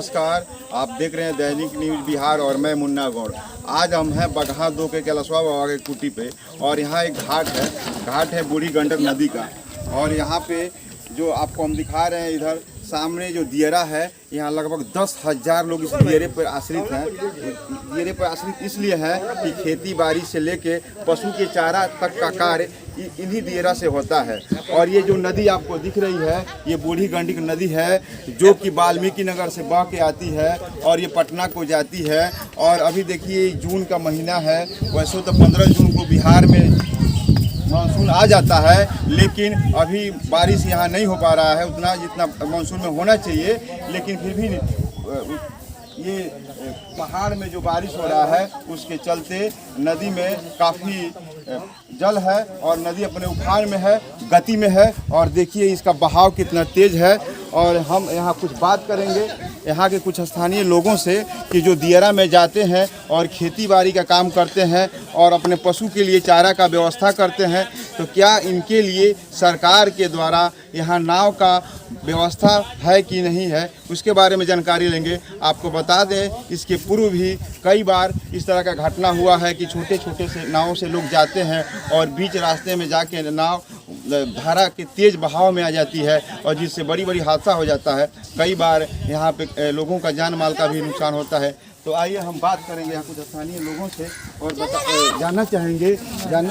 नमस्कार, आप देख रहे हैं दैनिक न्यूज़ बिहार और मैं मुन्ना गौड़। आज हम हैं बगहा 2 के कैलाशवा बाबा के कुटी पे और यहाँ एक घाट है बूढ़ी गंडक नदी का। और यहाँ पे जो आपको हम दिखा रहे हैं इधर सामने जो दियरा है, यहाँ लगभग 10,000 लोग इस दियरे पर आश्रित हैं। दियरे पर आश्रित इसलिए है कि खेती बाड़ी से लेके पशु के चारा तक का कार्य इन्हीं दियरा से होता है। और ये जो नदी आपको दिख रही है, ये बूढ़ी गंडक नदी है जो कि वाल्मीकि नगर से बह के आती है और ये पटना को जाती है। और अभी देखिए जून का महीना है, वैसे तो 15 जून को बिहार में मानसून आ जाता है, लेकिन अभी बारिश यहाँ नहीं हो पा रहा है उतना जितना मानसून में होना चाहिए। लेकिन फिर भी ये पहाड़ में जो बारिश हो रहा है उसके चलते नदी में काफ़ी जल है और नदी अपने उफान में है, गति में है। और देखिए इसका बहाव कितना तेज़ है। और हम यहाँ कुछ बात करेंगे यहाँ के कुछ स्थानीय लोगों से कि जो दियरा में जाते हैं और खेती बाड़ी का काम करते हैं और अपने पशु के लिए चारा का व्यवस्था करते हैं, तो क्या इनके लिए सरकार के द्वारा यहाँ नाव का व्यवस्था है कि नहीं है, उसके बारे में जानकारी लेंगे। आपको बता दें इसके पूर्व भी कई बार इस तरह का घटना हुआ है कि छोटे छोटे से नावों से लोग जाते हैं और बीच रास्ते में जाके नाव धारा के तेज़ बहाव में आ जाती है और जिससे बड़ी बड़ी हादसा हो जाता है। कई बार यहाँ पे लोगों का जान माल का भी नुकसान होता है। तो आइए हम बात करेंगे यहाँ कुछ स्थानीय लोगों से और जानना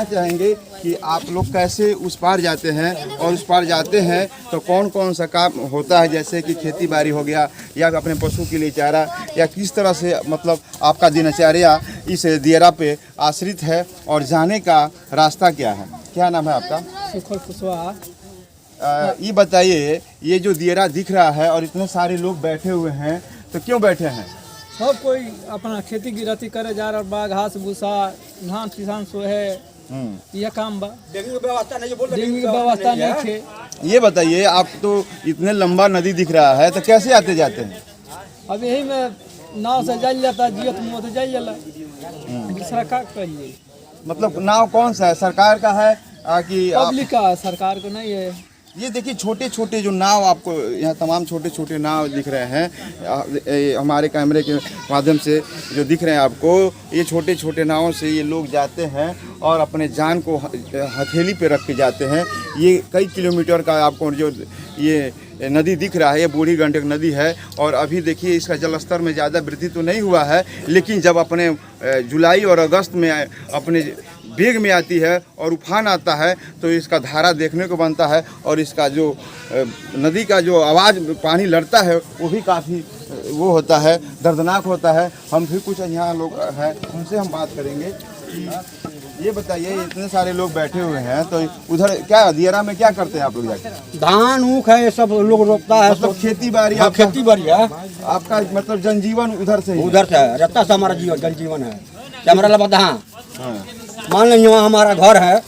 चाहेंगे कि आप लोग कैसे उस पार जाते हैं और उस पार जाते हैं तो कौन कौन सा काम होता है, जैसे कि खेती बाड़ी हो गया या अपने पशु के लिए चारा, या किस तरह से मतलब आपका दिनचर्या इस दियरा पे आश्रित है और जाने का रास्ता क्या है। क्या नाम है आपका? सुखल कुशवाहा। ये बताइए, ये जो दियरा दिख रहा है और इतने सारे लोग बैठे हुए हैं, तो क्यों बैठे हैं? सब कोई अपना खेती गृहस्थी करे जा रहा बा, घास भूसा धान किसान सो है, यह काम बा। डेंगू की व्यवस्था नहीं थे। ये बताइए, आप तो इतने लंबा नदी दिख रहा है तो कैसे आते जाते हैं? अब यही में नाव से जाइल जाता है, जियत मुँह से जाइल जाला। दूसरा का करिए? मतलब नाव कौन सा है, सरकार का है कि पब्लिक का है, सरकार को नहीं है। ये देखिए छोटे छोटे जो नाव आपको यहाँ तमाम छोटे छोटे नाव दिख रहे हैं, हमारे कैमरे के माध्यम से जो दिख रहे हैं आपको, ये छोटे छोटे नावों से ये लोग जाते हैं और अपने जान को हथेली पे रख के जाते हैं। ये कई किलोमीटर का आपको जो ये नदी दिख रहा है, ये बूढ़ी गंडक नदी है। और अभी देखिए इसका जलस्तर में ज़्यादा वृद्धि तो नहीं हुआ है, लेकिन जब अपने जुलाई और अगस्त में अपने बेग में आती है और उफान आता है तो इसका धारा देखने को बनता है और इसका जो नदी का जो आवाज़ पानी लड़ता है वो भी काफ़ी वो होता है, दर्दनाक होता है। हम भी कुछ यहाँ लोग हैं उनसे हम बात करेंगे कि ये बताइए, इतने सारे लोग बैठे हुए हैं तो उधर क्या दियरा में क्या करते हैं आप लोग जाके? धान ऊख है, ये सब लोग रोकता है। मतलब खेती बाड़ी? हाँ, खेती बाड़ी है। आपका मतलब जनजीवन उधर से है, रत्ता से हमारा जनजीवन है। हमारा लबा मान लीजिए यहाँ हमारा घर है,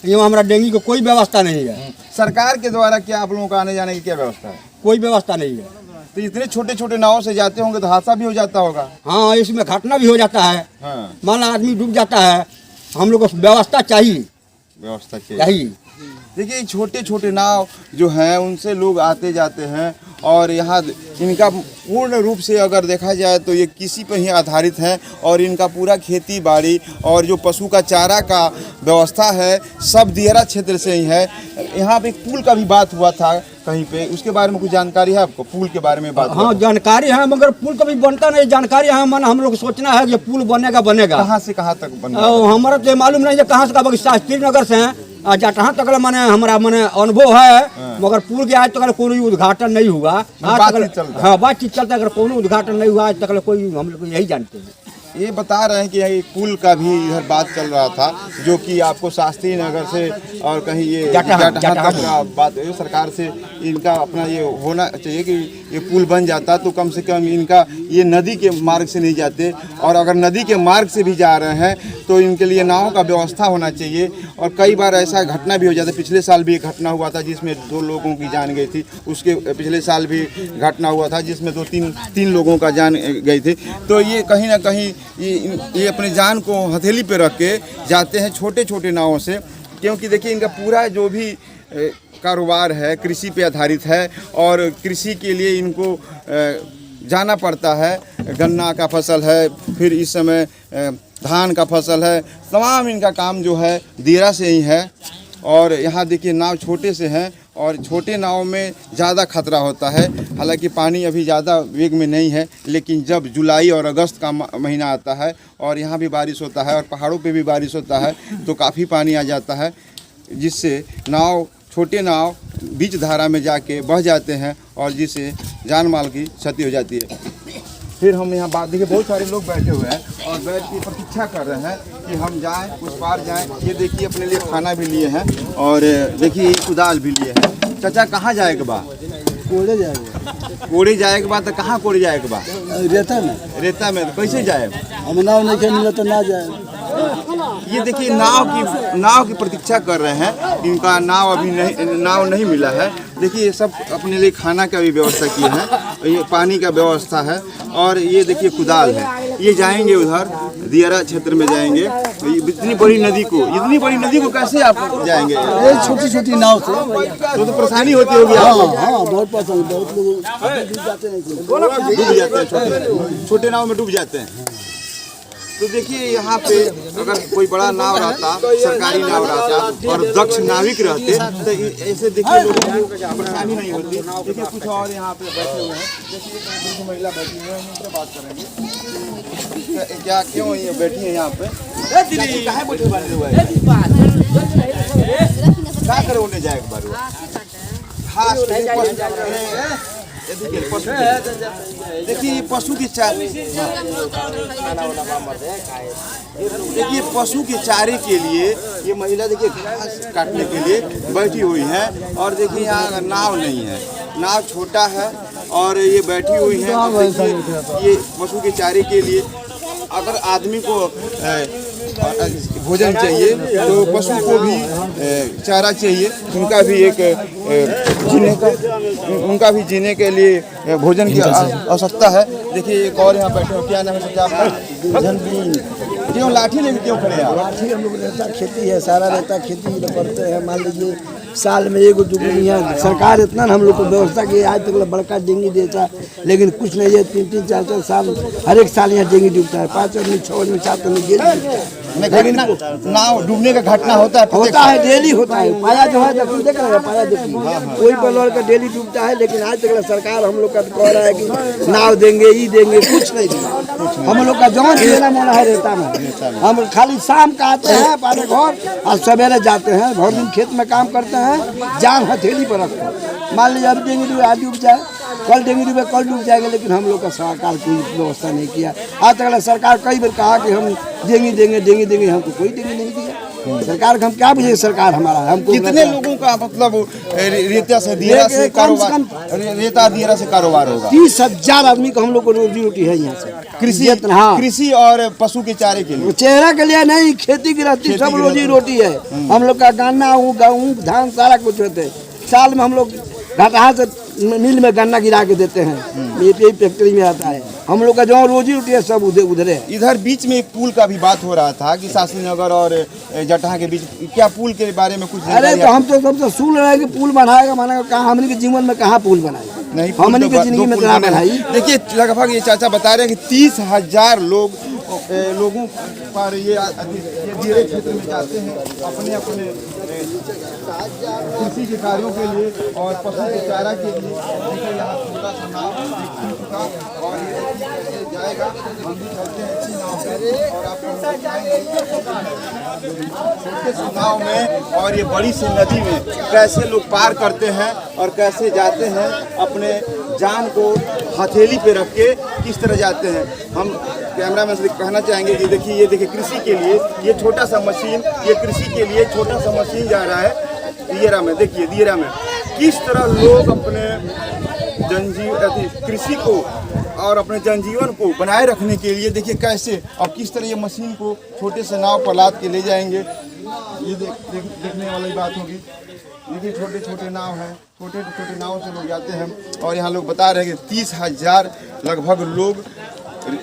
यहाँ हमारा डेंगू की कोई व्यवस्था नहीं है। सरकार के द्वारा क्या आप लोगों का आने जाने की क्या व्यवस्था है? कोई व्यवस्था नहीं है। तो इतने छोटे छोटे नावों से जाते होंगे तो हादसा भी हो जाता होगा? हाँ, इसमें घटना भी हो जाता है। हाँ। मान लो आदमी डूब जाता है, हम लोग को व्यवस्था चाहिए। देखिए छोटे छोटे नाव जो हैं उनसे लोग आते जाते हैं और यहाँ इनका पूर्ण रूप से अगर देखा जाए तो ये किसी पर ही आधारित है और इनका पूरा खेती बाड़ी और जो पशु का चारा का व्यवस्था है सब दियरा क्षेत्र से ही है। यहाँ पे एक पुल का भी बात हुआ था कहीं पे, उसके बारे में कुछ जानकारी है आपको? पुल के बारे में बात? हाँ, जानकारी है, मगर पुल कभी बनता नहीं। जानकारी है, मन हम लोग सोचना है कि पुल बनेगा। कहाँ से कहाँ तक बनेगा? हमारा तो मालूम नहीं है कहाँ से कहा, शास्त्री नगर से है जहाँ तक मैंने हमारा मैंने अनुभव है। मगर पुल के आज तक कोई उद्घाटन नहीं हुआ। हाँ, बातचीत चलता है, अगर कोई उद्घाटन नहीं हुआ आज तक कोई, हम लोग यही जानते हैं। ये बता रहे हैं कि ये पुल का भी इधर बात चल रहा था जो कि आपको शास्त्री नगर से और कहीं ये जटहा तक का बात सरकार से इनका अपना ये होना चाहिए कि ये पुल बन जाता तो कम से कम इनका ये नदी के मार्ग से नहीं जाते, और अगर नदी के मार्ग से भी जा रहे हैं तो इनके लिए नाव का व्यवस्था होना चाहिए। और कई बार ऐसा घटना भी हो जाता है, पिछले साल भी एक घटना हुआ था जिसमें 2 लोगों की जान गई थी, उसके पिछले साल भी घटना हुआ था जिसमें 2-3 लोगों का जान गई थी। तो ये कहीं ना कहीं ये अपने जान को हथेली पे रख के जाते हैं छोटे छोटे नावों से, क्योंकि देखिए इनका पूरा जो भी कारोबार है कृषि पे आधारित है और कृषि के लिए इनको जाना पड़ता है। गन्ना का फसल है, फिर इस समय धान का फसल है, तमाम इनका काम जो है दियरा से ही है। और यहाँ देखिए नाव छोटे से हैं और छोटे नाव में ज़्यादा खतरा होता है। हालांकि पानी अभी ज़्यादा वेग में नहीं है, लेकिन जब जुलाई और अगस्त का महीना आता है और यहाँ भी बारिश होता है और पहाड़ों पे भी बारिश होता है तो काफ़ी पानी आ जाता है, जिससे नाव छोटे नाव बीच धारा में जाके बह जाते हैं और जिससे जान माल की क्षति हो जाती है। फिर हम यहाँ बात देखिए, बहुत सारे लोग बैठे हुए हैं और बैठ के प्रतीक्षा कर रहे हैं कि हम जाएं, उस पार जाएं। ये देखिए अपने लिए खाना भी लिए हैं और देखिए कुदाल भी लिए हैं। चाचा कहाँ जाएगा बा? कोड़े जाएगा। कोड़े जाएगा बा तो कहाँ कोड़े जाएगा बा? रेता में। रेता में तो कैसे जाए? हम नाव नहीं मिला तो ना जाए। ये देखिए नाव की प्रतीक्षा कर रहे हैं। इनका नाव नहीं मिला है। देखिए ये सब अपने लिए खाना का भी व्यवस्था किए हैं, ये पानी का व्यवस्था है और ये देखिए कुदाल है। ये जाएंगे उधर दियरा क्षेत्र में जाएंगे। इतनी बड़ी नदी को कैसे आप जाएंगे? ये छोटी छोटी नाव से तो परेशानी होती होगी आपको? हाँ बहुत पसंद, बहुत लोग डूब जाते हैं, छोटे नाव में डूब जाते हैं। तो देखिए यहाँ पे अगर कोई बड़ा नाव रहता, सरकारी नाव रहता और दक्ष नाविक रहते तो ऐसे देखिए लोगों को परेशानी नहीं होती। देखिए कुछ और यहाँ पे बैठे हुए हैं, देखिए महिला बैठी हुई है, उनसे बात करेंगे क्या क्यों ये बैठी है यहाँ पे? क्या करे उन्हें जाए देखिए पशु की चारे, देखिए पशु के चारे के लिए ये महिला देखिए घास काटने के लिए बैठी हुई है। और देखिए यहाँ नाव नहीं है, नाव छोटा है और ये बैठी हुई है। ये पशु के चारे के लिए अगर आदमी को भोजन चाहिए तो पशु को भी चारा चाहिए। उनका भी जीने के लिए भोजन की आवश्यकता है। देखिए एक और यहाँ बैठे हो, क्या नाम है आपका? क्यों लाठी लेके क्यों खड़े हैं? लाठी हम लोग रहता खेती है, सारा रहता खेती करते हैं। मान लीजिए साल में एगो दुगो यहाँ सरकार इतना हम लोग को व्यवस्था की, आज तक बड़का डेंगी देता लेकिन कुछ नहीं है। 3-3, 4-4 साल हर एक साल यहाँ डेंगी डूबता है। 5 आदमी 6 आदमी 7 आदमी लेकिन नाव डूबने का घटना होता है डेली होता है। पाया जो है देख रहे हैं, पाया देखिए कोई बलौर का डेली डूबता है। लेकिन आज तक सरकार हम लोग का कह रहा है कि नाव देंगे, ये देंगे, कुछ नहीं देंगे। हम लोग का जहाँ लेना मोना है रहता में, हम खाली शाम का आते हैं अपने घर और सवेरे जाते हैं, भर दिन खेत में काम करते हैं, जान हथेली पर रखते हैं। मान लीजिए अब डेंगी डूबे आज डूब जाए, कल डेंगी डूबे कल डूब जाएगा, लेकिन हम लोग का सरकार कोई व्यवस्था नहीं किया। आज तक सरकार कई बार कहा कि हम देंगे, हमको कोई देंगे नहीं दिया। सरकार हम क्या बुझे? सरकार हमारा हमको कितने लोगों का मतलब रेता से दियरा से कारोबार होगा? 30,000 आदमी को हम लोग को रोजी रोटी है यहाँ से। कृषि और पशु के चारे के लिए, चेहरा के लिए नहीं, खेती गृहस्थी सब रोजी रोटी है। हम लोग का गन्ना, गेहूँ, धान सारा कुछ होते हैं। साल में हम लोग घाटा से मिल में गन्ना गिरा के देते हैं, ये फैक्ट्री में आता है। हम लोग का जो रोजी रोटी है सब उधर है। इधर बीच में एक पुल का भी बात हो रहा था कि शास्त्री नगर और जटहा के बीच, क्या पुल के बारे में कुछ? अरे तो हम तो सबसे सुन रहे हैं कि पुल बनाएगा, मानेगा कहाँ? हमने के जीवन में कहाँ पुल बनाएगा? नहीं, हमने के जिंदगी में तो बनाई। देखिए लगभग ये चाचा बता रहे हैं कि 30,000 लोगों पर ये दियरे क्षेत्र में जाते हैं अपने कृषि के कार्यों के लिए और पशु के चारा के लिए। देखिए यहाँ छोटा सा नाव का और ये जाएगा, हम भी चलते हैं अच्छी नाव से और आपको छोटे से नाव में और ये बड़ी सी नदी में कैसे लोग पार करते हैं और कैसे जाते हैं, अपने जान को हथेली पे रख के किस तरह जाते हैं। हम कैमरा मैन से कहना चाहेंगे कि देखिए ये देखिए कृषि के लिए ये छोटा सा मशीन, ये कृषि के लिए छोटा सा मशीन जा रहा है दियरा में। देखिए दियरा में किस तरह लोग अपने कृषि को और अपने जनजीवन को बनाए रखने के लिए देखिए कैसे और किस तरह ये मशीन को छोटे से नाव पर लाद के ले जाएंगे। ये देखने वाली बात होगी। देखिए छोटे छोटे नाव हैं, छोटे छोटे नाव से लोग जाते हैं और यहाँ लोग बता रहे हैं कि 30,000 लगभग लोग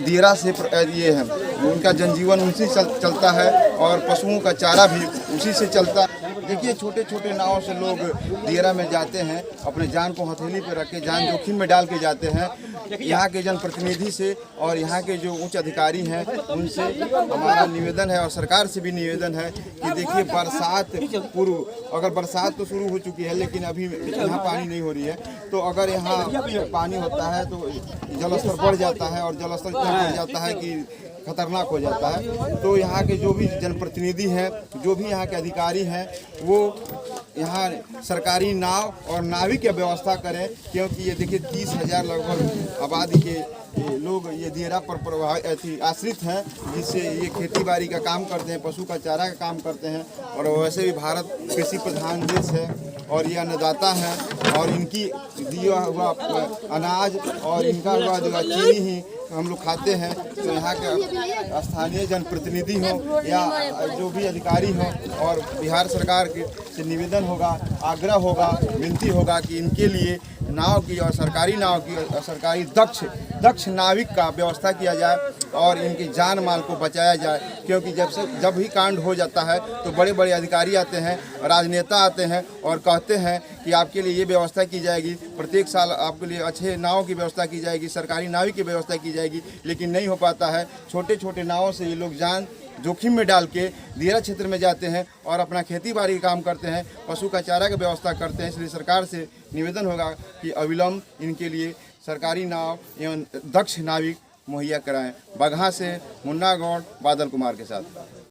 दियरा से ये हैं, उनका जनजीवन उनसे चलता है और पशुओं का चारा भी उसी से चलता है। देखिए छोटे छोटे नाव से लोग दियरा में जाते हैं, अपने जान को हथेली पे रख के जान जोखिम में डाल के जाते हैं। यहाँ के जनप्रतिनिधि से और यहाँ के जो उच्च अधिकारी हैं उनसे हमारा निवेदन है और सरकार से भी निवेदन है कि देखिए बरसात पूर्व, अगर बरसात तो शुरू हो चुकी है लेकिन अभी यहाँ पानी नहीं हो रही है, तो अगर यहाँ पानी होता है तो जलस्तर बढ़ जाता है और जलस्तर इतना बढ़ जाता है कि खतरनाक हो जाता है। तो यहाँ के जो भी जनप्रतिनिधि हैं, जो भी यहाँ के अधिकारी हैं, वो यहाँ सरकारी नाव और नाविक की व्यवस्था करें, क्योंकि ये देखिए 30,000 लगभग आबादी के लोग ये दियरा पर आश्रित हैं, जिससे ये खेती बाड़ी का काम करते हैं, पशु का चारा का काम करते हैं। और वैसे भी भारत कृषि प्रधान देश है और ये अन्नदाता है और इनकी दिया हुआ अनाज और इनका हुआ जो चीनी ही हम लोग खाते हैं। तो यहाँ के स्थानीय जनप्रतिनिधि हो या जो भी अधिकारी हो और बिहार सरकार के से निवेदन होगा, आग्रह होगा, विनती होगा कि इनके लिए नाव की और सरकारी नाव की और सरकारी दक्ष नाविक का व्यवस्था किया जाए और इनकी जान माल को बचाया जाए। क्योंकि जब भी कांड हो जाता है तो बड़े बड़े अधिकारी आते हैं, राजनेता आते हैं और कहते हैं कि आपके लिए ये व्यवस्था की जाएगी, प्रत्येक साल आपके लिए अच्छे नाव की व्यवस्था की जाएगी, सरकारी नाविक की व्यवस्था की जाएगी, लेकिन नहीं हो पाता है। छोटे छोटे नावों से ये लोग जान जोखिम में डाल के दियरा क्षेत्र में जाते हैं और अपना खेती बाड़ी का काम करते हैं, पशु का चारा की व्यवस्था करते हैं। इसलिए सरकार से निवेदन होगा कि अविलंब इनके लिए सरकारी नाव एवं दक्ष नाविक मुहैया कराएं। बगहा से मुन्ना गौड़, बादल कुमार के साथ।